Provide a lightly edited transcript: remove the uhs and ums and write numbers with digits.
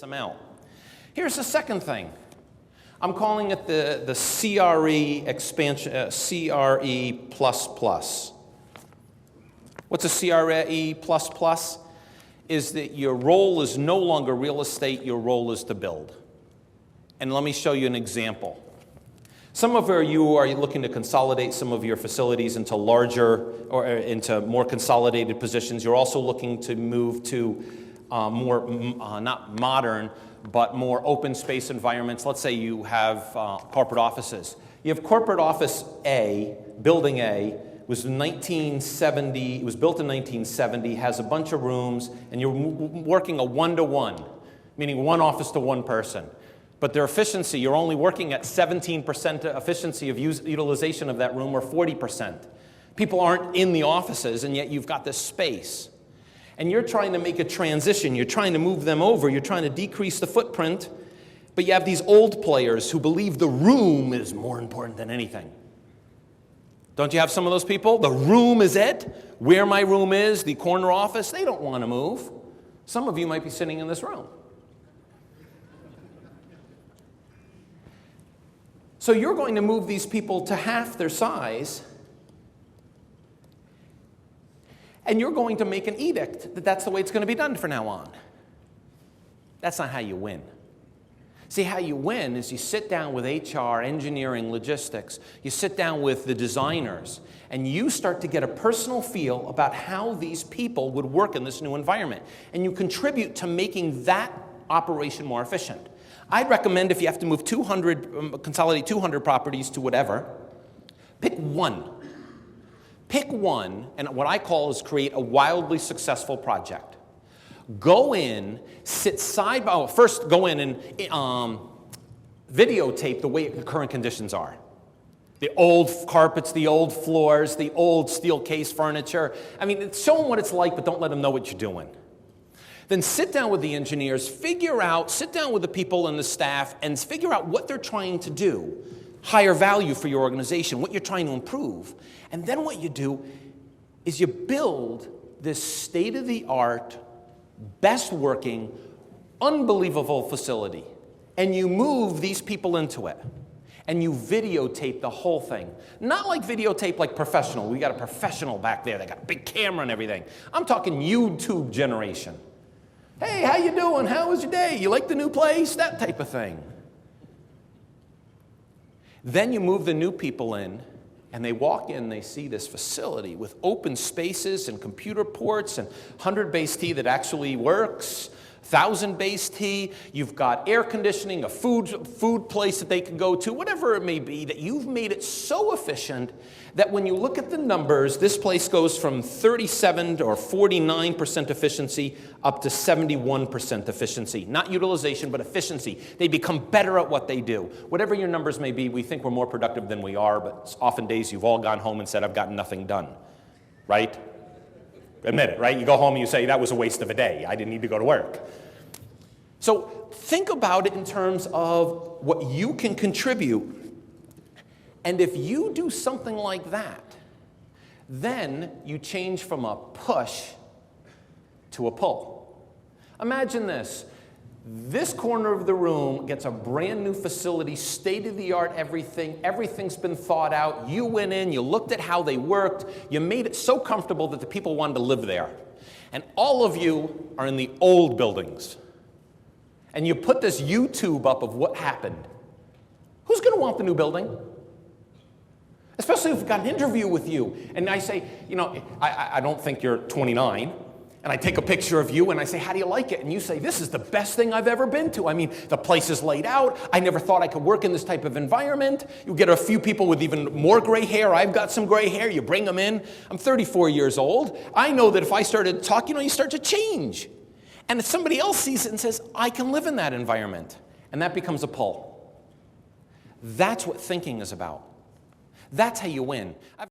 amount. Here's the second thing. I'm calling it the CRE expansion, CRE++. What's a CRE++? Is that your role is no longer real estate, your role is to build. And let me show you an example. Some of you are looking to consolidate some of your facilities into larger or into more consolidated positions. You're also looking to move to more, not modern, but more open space environments. Let's say you have corporate offices. You have corporate office A, building A, was 1970, it was built in 1970, has a bunch of rooms, and you're working a one-to-one, meaning one office to one person. But their efficiency, you're only working at 17% efficiency of utilization of that room, or 40%. People aren't in the offices, and yet you've got this space. And you're trying to make a transition. You're trying to move them over. You're trying to decrease the footprint. But you have these old players who believe the room is more important than anything. Don't you have some of those people? The room is it. Where my room is, the corner office, they don't want to move. Some of you might be sitting in this room. So you're going to move these people to half their size, and you're going to make an edict that that's the way it's going to be done from now on. That's not how you win. See, how you win is you sit down with HR, engineering, logistics, you sit down with the designers, and you start to get a personal feel about how these people would work in this new environment. And you contribute to making that operation more efficient. I'd recommend if you have to move 200, consolidate 200 properties to whatever, pick one. Pick one, and what I call is create a wildly successful project. Go in, sit side by, first go in and videotape the way the current conditions are. The old carpets, the old floors, the old steel case furniture. I mean, show them what it's like, but don't let them know what you're doing. Then sit down with the engineers, sit down with the people and the staff, and figure out what they're trying to do. Higher value for your organization, what you're trying to improve. And then what you do is you build this state-of-the-art, best working, unbelievable facility. And you move these people into it. And you videotape the whole thing. Not like videotape like professional. We got a professional back there. They got a big camera and everything. I'm talking YouTube generation. Hey, how you doing? How was your day? You like the new place? That type of thing. Then you move the new people in, and they walk in, they see this facility with open spaces and computer ports and 100 base T that actually works, 1,000 base T, you've got air conditioning, a food place that they can go to, whatever it may be, that you've made it so efficient that when you look at the numbers, this place goes from 37 or 49% efficiency up to 71% efficiency. Not utilization, but efficiency. They become better at what they do. Whatever your numbers may be, we think we're more productive than we are, but often days you've all gone home and said, I've gotten nothing done, right? Admit it, right? You go home and you say, that was a waste of a day. I didn't need to go to work. So think about it in terms of what you can contribute. And if you do something like that, then you change from a push to a pull. Imagine this. This corner of the room gets a brand new facility, state-of-the-art everything. Everything's been thought out. You went in, you looked at how they worked, you made it so comfortable that the people wanted to live there. And all of you are in the old buildings. And you put this YouTube up of what happened. Who's going to want the new building? Especially if we've got an interview with you. And I say, you know, I don't think you're 29. And I take a picture of you and I say, how do you like it? And you say, this is the best thing I've ever been to. I mean, the place is laid out. I never thought I could work in this type of environment. You get a few people with even more gray hair. I've got some gray hair. You bring them in. I'm 34 years old. I know that if I started to talk, you start to change. And if somebody else sees it and says, I can live in that environment. And that becomes a pull. That's what thinking is about. That's how you win.